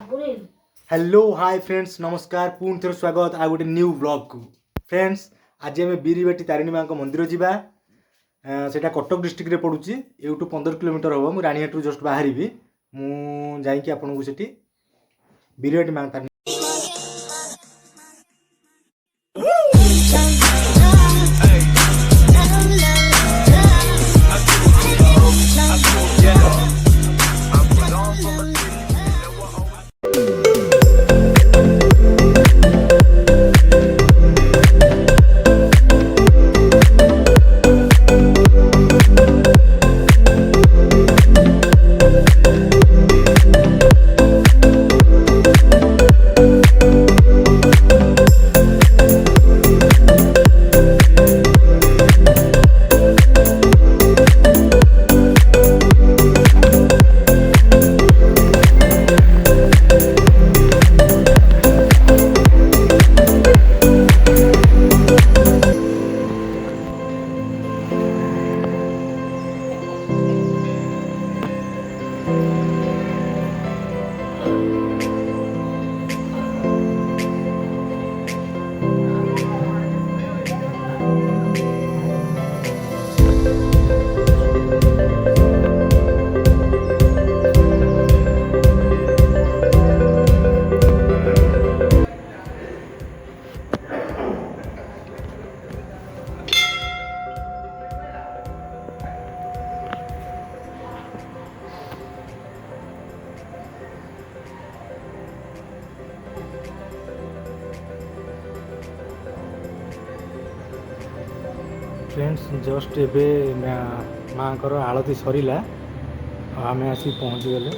Hello hi friends नमस्कार पुणी थर स्वागत आ गोटे न्यू ब्लॉग को फ्रेंड्स आज आम बीरबाटी तारिणी माँ मंदिर जावा सेटा कटक डिस्ट्रिक्ट रे पड़ुची एठू 15 किलोमीटर हम मुझे रानीहाटू जस्ट बाहर मुझे आपको सेठी बीरबाटी माँ तारिणी फ्रेंड्स जस्ट एबे माँ को आलती सरीला आम आसी पहुँची गले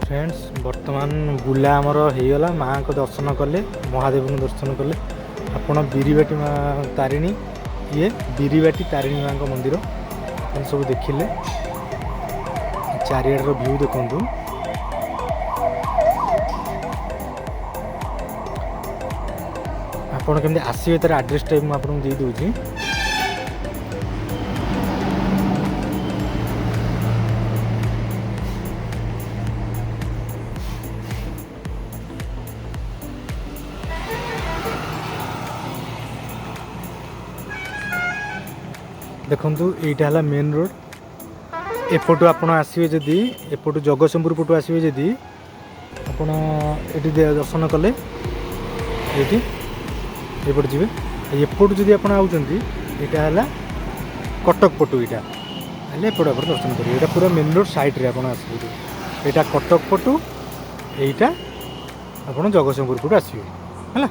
फ्रेंड्स बर्तमान बुला आमर होगला माँ को दर्शन कले महादेव को दर्शन कले आपण बीरबाटी माँ तारिणी ये बीरबाटी तारिणी माँ मंदिर आप सब देखिले चारिआडर व्यू देखु आपड़ केमती आसवे तार आड्रेस टाइप मुझे दे दूसरी ଦେଖନ୍ତୁ ଏଇଟା ହେଲା ମେନ୍ ରୋଡ଼। ଏପଟୁ ଆପଣ ଆସିବେ ଯଦି ଏପଟୁ ଜଗତସିଂହପୁର ପଟୁ ଆସିବେ ଯଦି ଆପଣ ଏଠି ଦର୍ଶନ କଲେ ଏଇଠି ଏପଟେ ଯିବେ। ଏପଟୁ ଯଦି ଆପଣ ଆଉଛନ୍ତି ଏଇଟା ହେଲା କଟକ ପଟୁ, ଏଇଟା ହେଲେ ଏପଟେ ଆପଣ ଦର୍ଶନ କରିବେ। ଏଇଟା ପୁରା ମେନ୍ ରୋଡ଼ ସାଇଡ଼୍ରେ ଆପଣ ଆସିବେ। ଏଇଟା କଟକ ପଟୁ, ଏଇଟା ଆପଣ ଜଗତସିଂହପୁର ପଟୁ ଆସିବେ ହେଲା।